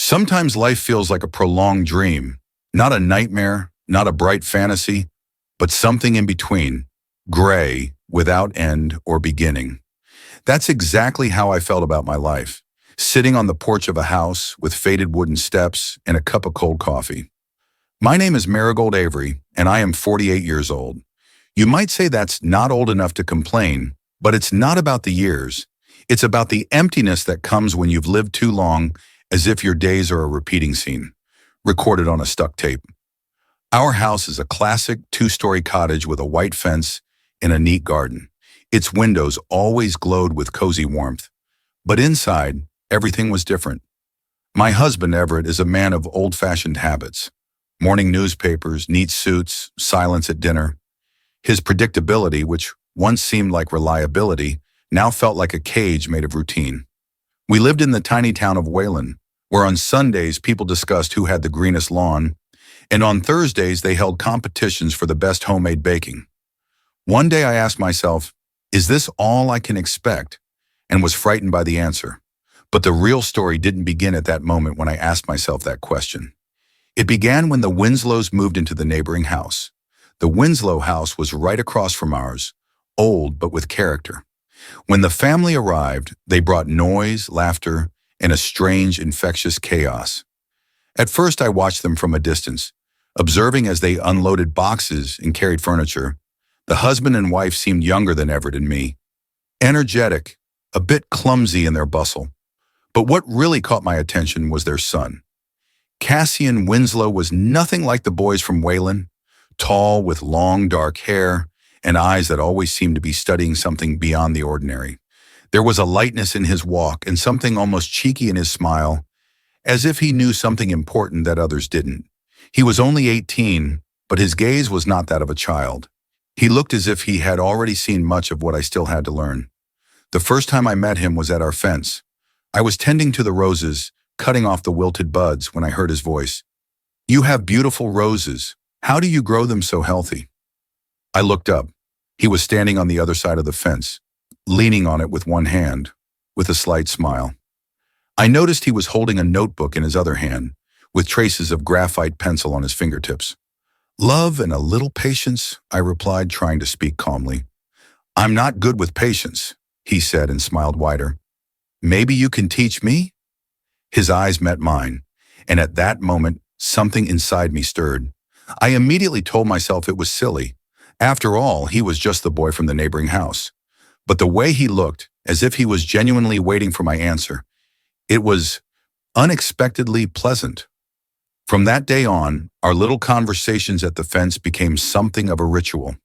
Sometimes life feels like a prolonged dream, not a nightmare, not a bright fantasy, but something in between, gray, without end or beginning. That's exactly how I felt about my life, sitting on the porch of a house with faded wooden steps and a cup of cold coffee. My name is Marigold Avery, and I am 48 years old. You might say that's not old enough to complain, but it's not about the years. It's about the emptiness that comes when you've lived too long, as if your days are a repeating scene, recorded on a stuck tape. Our house is a classic two-story cottage with a white fence and a neat garden. Its windows always glowed with cozy warmth. But inside, everything was different. My husband, Everett, is a man of old-fashioned habits. Morning newspapers, neat suits, silence at dinner. His predictability, which once seemed like reliability, now felt like a cage made of routine. We lived in the tiny town of Wayland, where on Sundays people discussed who had the greenest lawn, and on Thursdays they held competitions for the best homemade baking. One day I asked myself, is this all I can expect? And was frightened by the answer. But the real story didn't begin at that moment when I asked myself that question. It began when the Winslows moved into the neighboring house. The Winslow house was right across from ours, old but with character. When the family arrived, they brought noise, laughter, and a strange, infectious chaos. At first, I watched them from a distance, observing as they unloaded boxes and carried furniture. The husband and wife seemed younger than Everett and me, energetic, a bit clumsy in their bustle. But what really caught my attention was their son. Cassian Winslow was nothing like the boys from Wayland, tall with long dark hair and eyes that always seemed to be studying something beyond the ordinary. There was a lightness in his walk and something almost cheeky in his smile, as if he knew something important that others didn't. He was only 18, but his gaze was not that of a child. He looked as if he had already seen much of what I still had to learn. The first time I met him was at our fence. I was tending to the roses, cutting off the wilted buds, when I heard his voice. "You have beautiful roses. How do you grow them so healthy?" I looked up. He was standing on the other side of the fence, leaning on it with one hand, with a slight smile. I noticed he was holding a notebook in his other hand, with traces of graphite pencil on his fingertips. "Love and a little patience," I replied, trying to speak calmly. "I'm not good with patience," he said and smiled wider. "Maybe you can teach me?" His eyes met mine, and at that moment, something inside me stirred. I immediately told myself it was silly. After all, he was just the boy from the neighboring house. But the way he looked, as if he was genuinely waiting for my answer, it was unexpectedly pleasant. From that day on, our little conversations at the fence became something of a ritual.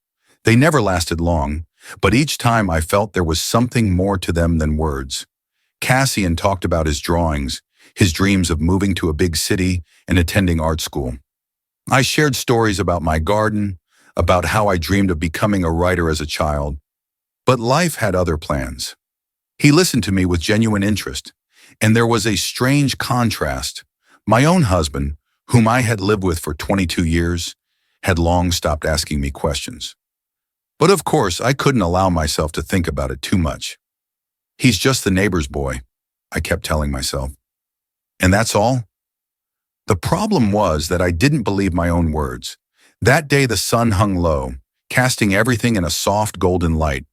They never lasted long, but each time I felt there was something more to them than words. Cassian talked about his drawings, his dreams of moving to a big city and attending art school. I shared stories about my garden, about how I dreamed of becoming a writer as a child. But life had other plans. He listened to me with genuine interest, and there was a strange contrast. My own husband, whom I had lived with for 22 years, had long stopped asking me questions. But of course, I couldn't allow myself to think about it too much. "He's just the neighbor's boy," I kept telling myself. "And that's all?" The problem was that I didn't believe my own words. That day the sun hung low, casting everything in a soft golden light.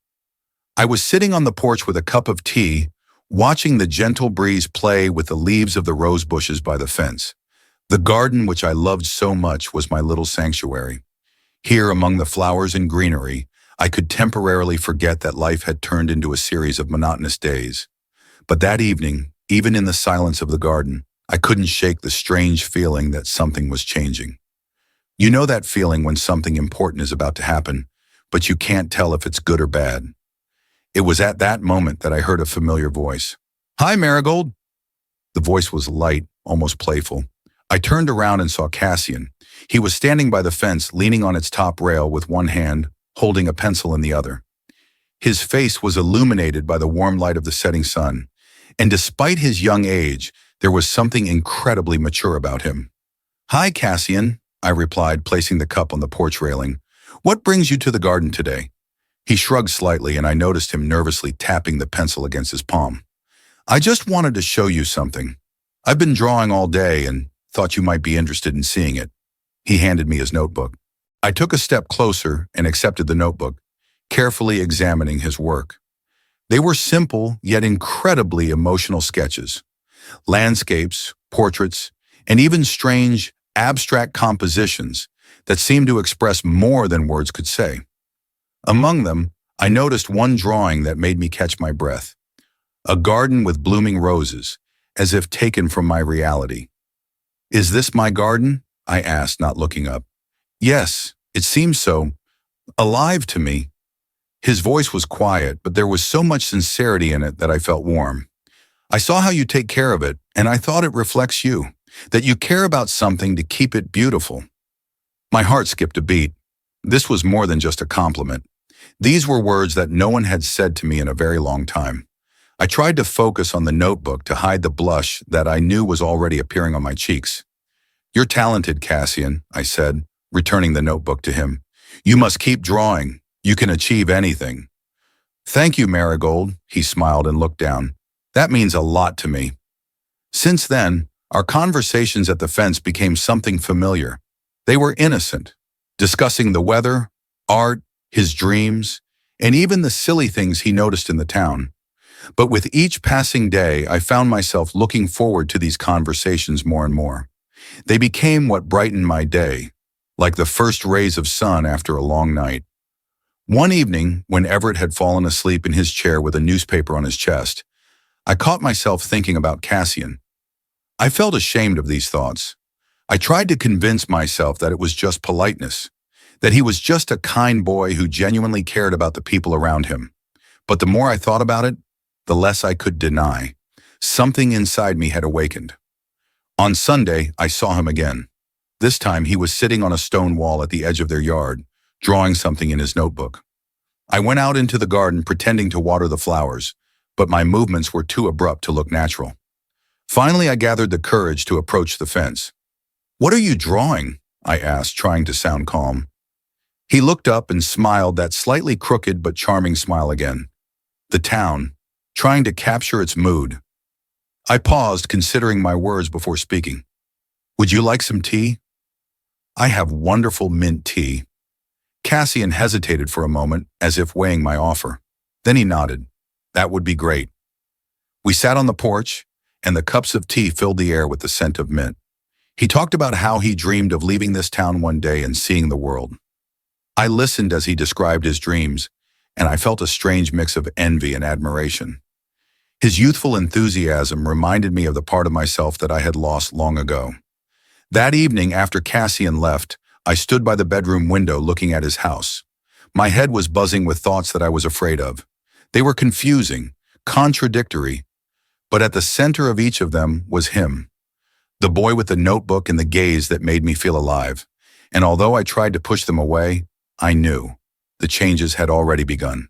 I was sitting on the porch with a cup of tea, watching the gentle breeze play with the leaves of the rose bushes by the fence. The garden, which I loved so much, was my little sanctuary. Here, among the flowers and greenery, I could temporarily forget that life had turned into a series of monotonous days. But that evening, even in the silence of the garden, I couldn't shake the strange feeling that something was changing. You know that feeling when something important is about to happen, but you can't tell if it's good or bad. It was at that moment that I heard a familiar voice. "Hi, Marigold." The voice was light, almost playful. I turned around and saw Cassian. He was standing by the fence, leaning on its top rail with one hand, holding a pencil in the other. His face was illuminated by the warm light of the setting sun, and despite his young age, there was something incredibly mature about him. "Hi, Cassian," I replied, placing the cup on the porch railing. "What brings you to the garden today?" He shrugged slightly, and I noticed him nervously tapping the pencil against his palm. "I just wanted to show you something." I've been drawing all day and thought you might be interested in seeing it. He handed me his notebook. I took a step closer and accepted the notebook, carefully examining his work. They were simple yet incredibly emotional sketches. Landscapes, portraits, and even strange, abstract compositions that seemed to express more than words could say. Among them, I noticed one drawing that made me catch my breath. A garden with blooming roses, as if taken from my reality. "Is this my garden?" I asked, not looking up. "Yes, it seems so. Alive to me." His voice was quiet, but there was so much sincerity in it that I felt warm. "I saw how you take care of it, and I thought it reflects you, that you care about something to keep it beautiful." My heart skipped a beat. This was more than just a compliment. These were words that no one had said to me in a very long time. I tried to focus on the notebook to hide the blush that I knew was already appearing on my cheeks. "You're talented, Cassian," I said, returning the notebook to him. "You must keep drawing. You can achieve anything." "Thank you, Marigold," he smiled and looked down. "That means a lot to me." Since then, our conversations at the fence became something familiar. They were innocent, discussing the weather, art, his dreams, and even the silly things he noticed in the town. But with each passing day, I found myself looking forward to these conversations more and more. They became what brightened my day, like the first rays of sun after a long night. One evening, when Everett had fallen asleep in his chair with a newspaper on his chest, I caught myself thinking about Cassian. I felt ashamed of these thoughts. I tried to convince myself that it was just politeness, that he was just a kind boy who genuinely cared about the people around him. But the more I thought about it, the less I could deny. Something inside me had awakened. On Sunday, I saw him again. This time, he was sitting on a stone wall at the edge of their yard, drawing something in his notebook. I went out into the garden pretending to water the flowers, but my movements were too abrupt to look natural. Finally, I gathered the courage to approach the fence. "What are you drawing?" I asked, trying to sound calm. He looked up and smiled that slightly crooked but charming smile again. "The town, trying to capture its mood." I paused, considering my words before speaking. "Would you like some tea?" "I have wonderful mint tea." Cassian hesitated for a moment, as if weighing my offer. Then he nodded. "That would be great." We sat on the porch, and the cups of tea filled the air with the scent of mint. He talked about how he dreamed of leaving this town one day and seeing the world. I listened as he described his dreams, and I felt a strange mix of envy and admiration. His youthful enthusiasm reminded me of the part of myself that I had lost long ago. That evening, after Cassian left, I stood by the bedroom window looking at his house. My head was buzzing with thoughts that I was afraid of. They were confusing, contradictory, but at the center of each of them was him. The boy with the notebook and the gaze that made me feel alive. And although I tried to push them away, I knew the changes had already begun.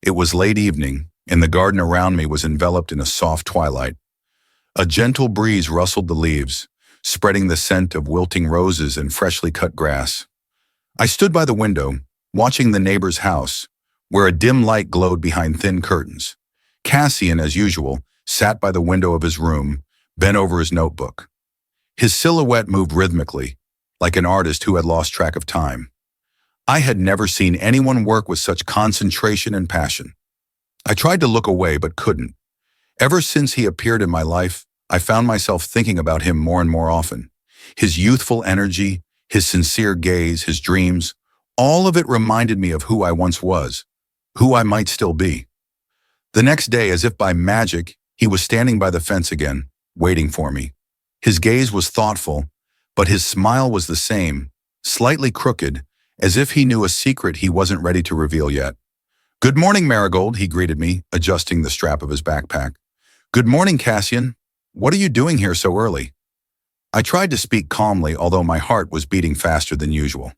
It was late evening, and the garden around me was enveloped in a soft twilight. A gentle breeze rustled the leaves, spreading the scent of wilting roses and freshly cut grass. I stood by the window, watching the neighbor's house, where a dim light glowed behind thin curtains. Cassian, as usual, sat by the window of his room, bent over his notebook. His silhouette moved rhythmically, like an artist who had lost track of time. I had never seen anyone work with such concentration and passion. I tried to look away but couldn't. Ever since he appeared in my life, I found myself thinking about him more and more often. His youthful energy, his sincere gaze, his dreams, all of it reminded me of who I once was, who I might still be. The next day, as if by magic, he was standing by the fence again, waiting for me. His gaze was thoughtful, but his smile was the same, slightly crooked, as if he knew a secret he wasn't ready to reveal yet. "Good morning, Marigold," he greeted me, adjusting the strap of his backpack. "Good morning, Cassian. What are you doing here so early?" I tried to speak calmly, although my heart was beating faster than usual.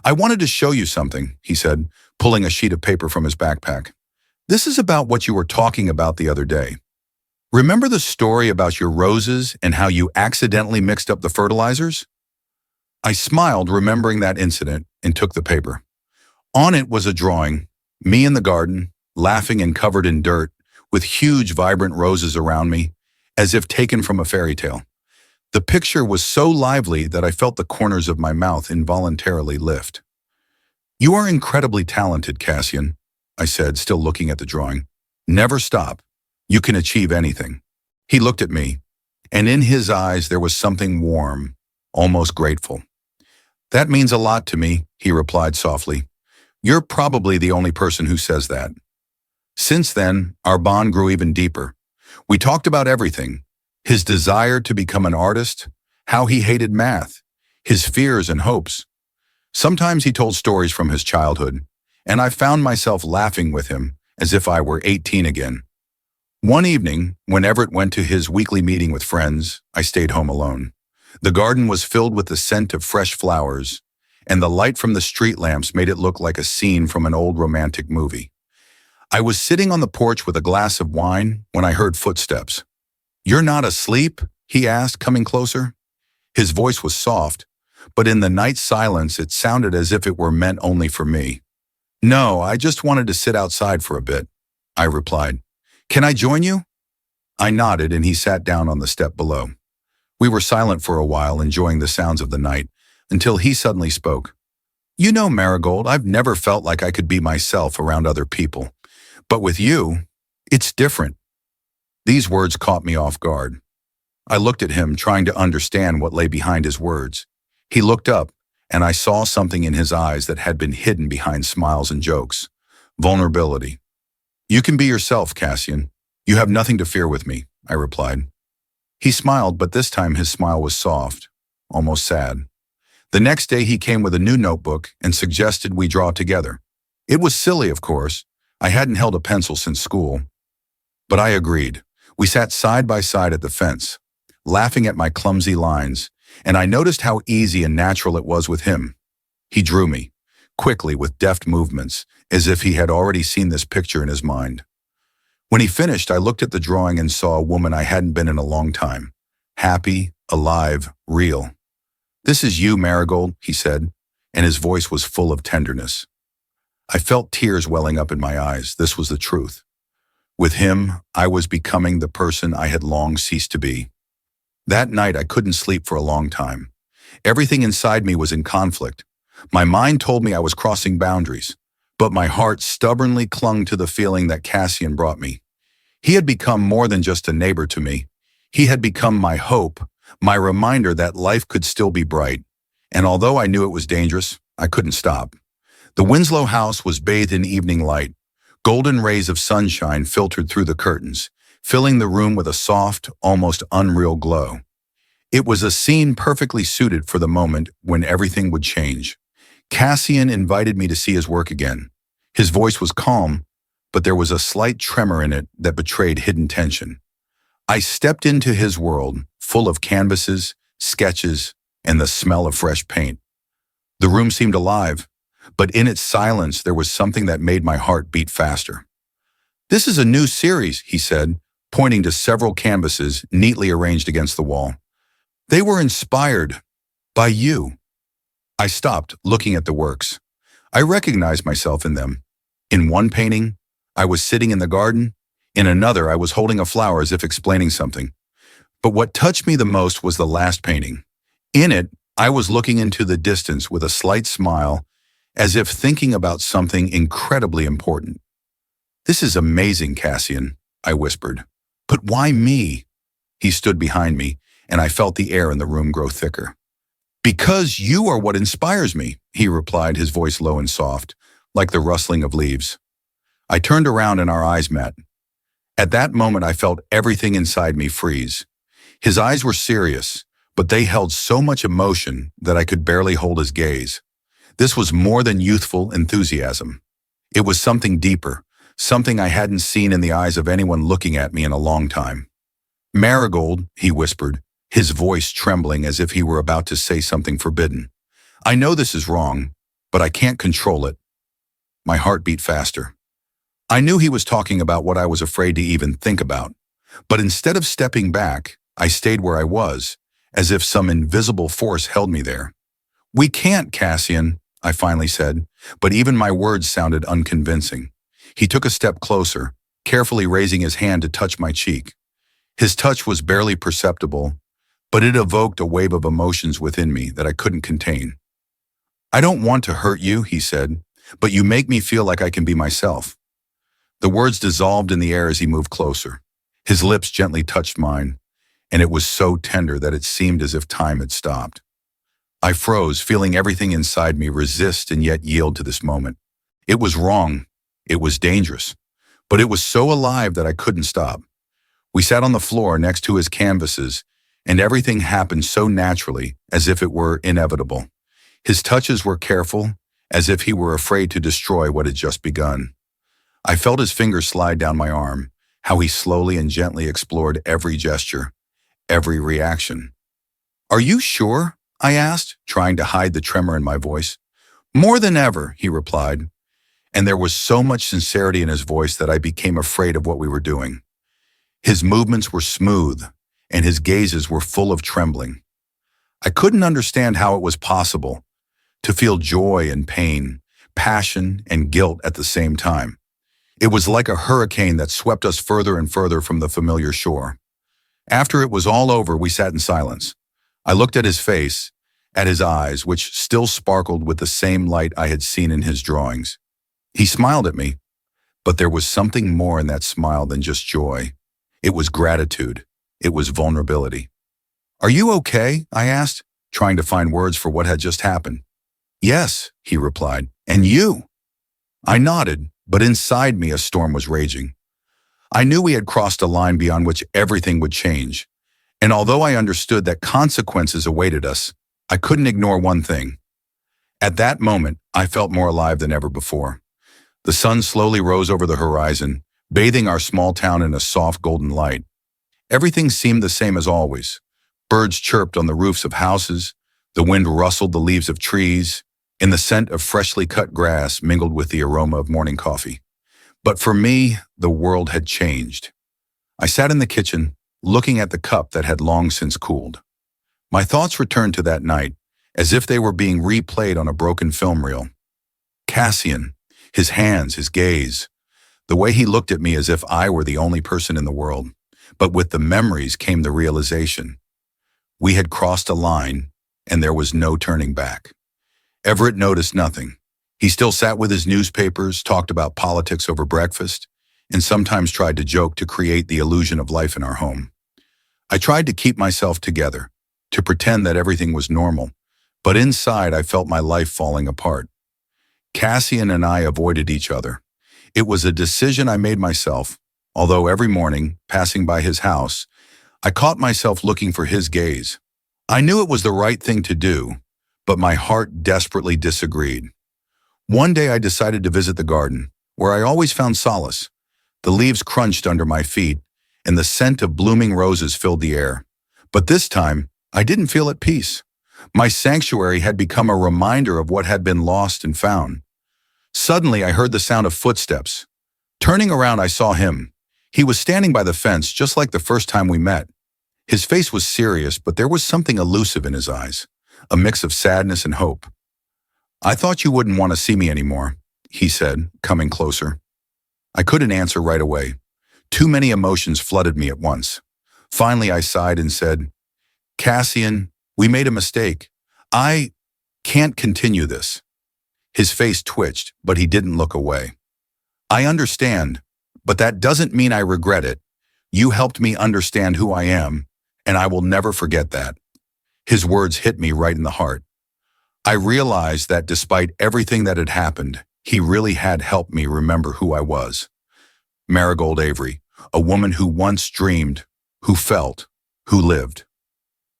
"I wanted to show you something," he said, pulling a sheet of paper from his backpack. "This is about what you were talking about the other day. Remember the story about your roses and how you accidentally mixed up the fertilizers?" I smiled, remembering that incident, and took the paper. On it was a drawing, me in the garden, laughing and covered in dirt, with huge, vibrant roses around me, as if taken from a fairy tale. The picture was so lively that I felt the corners of my mouth involuntarily lift. "You are incredibly talented, Cassian," I said, still looking at the drawing. "Never stop. You can achieve anything." He looked at me, and in his eyes there was something warm, almost grateful. "That means a lot to me," he replied softly. "You're probably the only person who says that." Since then, our bond grew even deeper. We talked about everything: his desire to become an artist, how he hated math, his fears and hopes. Sometimes he told stories from his childhood, and I found myself laughing with him as if I were 18 again. One evening, when Everett went to his weekly meeting with friends, I stayed home alone. The garden was filled with the scent of fresh flowers, and the light from the street lamps made it look like a scene from an old romantic movie. I was sitting on the porch with a glass of wine when I heard footsteps. "You're not asleep?" he asked, coming closer. His voice was soft, but in the night silence it sounded as if it were meant only for me. "No, I just wanted to sit outside for a bit," I replied. "Can I join you?" I nodded and he sat down on the step below. We were silent for a while, enjoying the sounds of the night, until he suddenly spoke. "You know, Marigold, I've never felt like I could be myself around other people. But with you, it's different." These words caught me off guard. I looked at him, trying to understand what lay behind his words. He looked up, and I saw something in his eyes that had been hidden behind smiles and jokes. Vulnerability. "You can be yourself, Cassian. You have nothing to fear with me," I replied. He smiled, but this time his smile was soft, almost sad. The next day he came with a new notebook and suggested we draw together. It was silly, of course. I hadn't held a pencil since school. But I agreed. We sat side by side at the fence, laughing at my clumsy lines, and I noticed how easy and natural it was with him. He drew me, quickly with deft movements, as if he had already seen this picture in his mind. When he finished, I looked at the drawing and saw a woman I hadn't been in a long time. Happy, alive, real. "This is you, Marigold," he said, and his voice was full of tenderness. I felt tears welling up in my eyes. This was the truth. With him, I was becoming the person I had long ceased to be. That night, I couldn't sleep for a long time. Everything inside me was in conflict. My mind told me I was crossing boundaries, but my heart stubbornly clung to the feeling that Cassian brought me. He had become more than just a neighbor to me. He had become my hope, my reminder that life could still be bright. And although I knew it was dangerous, I couldn't stop. The Winslow house was bathed in evening light. Golden rays of sunshine filtered through the curtains, filling the room with a soft, almost unreal glow. It was a scene perfectly suited for the moment when everything would change. Cassian invited me to see his work again. His voice was calm, but there was a slight tremor in it that betrayed hidden tension. I stepped into his world, full of canvases, sketches, and the smell of fresh paint. The room seemed alive, but in its silence there was something that made my heart beat faster. "This is a new series," he said, pointing to several canvases neatly arranged against the wall. "They were inspired by you." I stopped, looking at the works. I recognized myself in them. In one painting, I was sitting in the garden. In another, I was holding a flower as if explaining something. But what touched me the most was the last painting. In it, I was looking into the distance with a slight smile, as if thinking about something incredibly important. "This is amazing, Cassian," I whispered. "But why me?" He stood behind me, and I felt the air in the room grow thicker. "Because you are what inspires me," he replied, his voice low and soft, like the rustling of leaves. I turned around and our eyes met. At that moment, I felt everything inside me freeze. His eyes were serious, but they held so much emotion that I could barely hold his gaze. This was more than youthful enthusiasm. It was something deeper, something I hadn't seen in the eyes of anyone looking at me in a long time. "Marigold," he whispered, his voice trembling as if he were about to say something forbidden. "I know this is wrong, but I can't control it." My heart beat faster. I knew he was talking about what I was afraid to even think about, but instead of stepping back, I stayed where I was, as if some invisible force held me there. "We can't, Cassian," I finally said, but even my words sounded unconvincing. He took a step closer, carefully raising his hand to touch my cheek. His touch was barely perceptible, but it evoked a wave of emotions within me that I couldn't contain. "I don't want to hurt you," he said, "but you make me feel like I can be myself." The words dissolved in the air as he moved closer. His lips gently touched mine, and it was so tender that it seemed as if time had stopped. I froze, feeling everything inside me resist and yet yield to this moment. It was wrong. It was dangerous. But it was so alive that I couldn't stop. We sat on the floor next to his canvases, and everything happened so naturally, as if it were inevitable. His touches were careful, as if he were afraid to destroy what had just begun. I felt his fingers slide down my arm, how he slowly and gently explored every gesture, every reaction. "Are you sure?" I asked, trying to hide the tremor in my voice. "More than ever," he replied, and there was so much sincerity in his voice that I became afraid of what we were doing. His movements were smooth, and his gazes were full of trembling. I couldn't understand how it was possible to feel joy and pain, passion and guilt at the same time. It was like a hurricane that swept us further and further from the familiar shore. After it was all over, we sat in silence. I looked at his face, at his eyes, which still sparkled with the same light I had seen in his drawings. He smiled at me, but there was something more in that smile than just joy. It was gratitude. It was vulnerability. "Are you okay?" I asked, trying to find words for what had just happened. "Yes," he replied. "And you?" I nodded, but inside me a storm was raging. I knew we had crossed a line beyond which everything would change, and although I understood that consequences awaited us, I couldn't ignore one thing. At that moment, I felt more alive than ever before. The sun slowly rose over the horizon, bathing our small town in a soft golden light. Everything seemed the same as always. Birds chirped on the roofs of houses, the wind rustled the leaves of trees, and the scent of freshly cut grass mingled with the aroma of morning coffee. But for me, the world had changed. I sat in the kitchen, looking at the cup that had long since cooled. My thoughts returned to that night, as if they were being replayed on a broken film reel. Cassian, his hands, his gaze, the way he looked at me as if I were the only person in the world. But with the memories came the realization. We had crossed a line, and there was no turning back. Everett noticed nothing. He still sat with his newspapers, talked about politics over breakfast, and sometimes tried to joke to create the illusion of life in our home. I tried to keep myself together, to pretend that everything was normal, but inside I felt my life falling apart. Cassian and I avoided each other. It was a decision I made myself, although every morning, passing by his house, I caught myself looking for his gaze. I knew it was the right thing to do, but my heart desperately disagreed. One day I decided to visit the garden, where I always found solace. The leaves crunched under my feet, and the scent of blooming roses filled the air. But this time, I didn't feel at peace. My sanctuary had become a reminder of what had been lost and found. Suddenly, I heard the sound of footsteps. Turning around, I saw him. He was standing by the fence, just like the first time we met. His face was serious, but there was something elusive in his eyes, a mix of sadness and hope. "I thought you wouldn't want to see me anymore," he said, coming closer. I couldn't answer right away. Too many emotions flooded me at once. Finally, I sighed and said, "Cassian, we made a mistake. I can't continue this." His face twitched, but he didn't look away. "I understand, but that doesn't mean I regret it. You helped me understand who I am, and I will never forget that." His words hit me right in the heart. I realized that despite everything that had happened, he really had helped me remember who I was. Marigold Avery, a woman who once dreamed, who felt, who lived.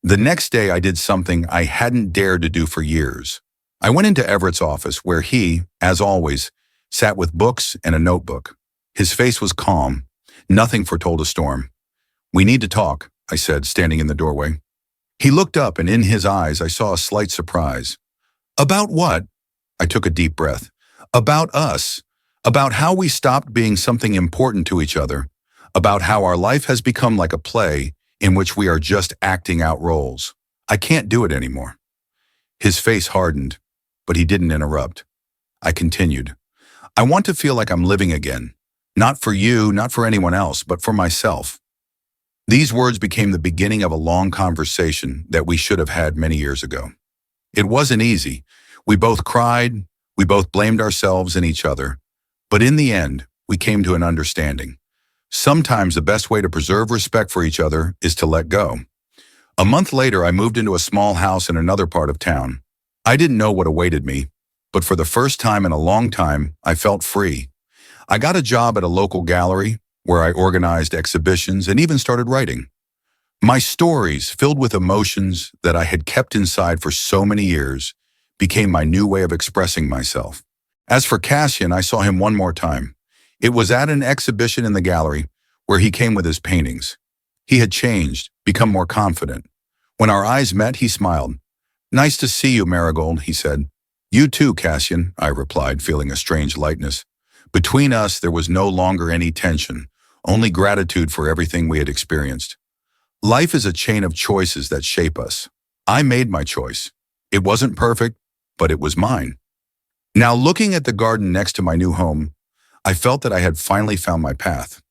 The next day I did something I hadn't dared to do for years. I went into Everett's office where he, as always, sat with books and a notebook. His face was calm. Nothing foretold a storm. "We need to talk," I said, standing in the doorway. He looked up, and in his eyes I saw a slight surprise. "About what?" I took a deep breath. "About us. About how we stopped being something important to each other. About how our life has become like a play in which we are just acting out roles. I can't do it anymore." His face hardened, but he didn't interrupt. I continued. "I want to feel like I'm living again. Not for you, not for anyone else, but for myself." These words became the beginning of a long conversation that we should have had many years ago. It wasn't easy. We both cried, we both blamed ourselves and each other. But in the end, we came to an understanding. Sometimes the best way to preserve respect for each other is to let go. A month later, I moved into a small house in another part of town. I didn't know what awaited me, but for the first time in a long time, I felt free. I got a job at a local gallery where I organized exhibitions and even started writing. My stories, filled with emotions that I had kept inside for so many years, became my new way of expressing myself. As for Cassian, I saw him one more time. It was at an exhibition in the gallery where he came with his paintings. He had changed, become more confident. When our eyes met, he smiled. "Nice to see you, Marigold," he said. "You too, Cassian," I replied, feeling a strange lightness. Between us, there was no longer any tension, only gratitude for everything we had experienced. Life is a chain of choices that shape us. I made my choice. It wasn't perfect, but it was mine. Now, looking at the garden next to my new home, I felt that I had finally found my path.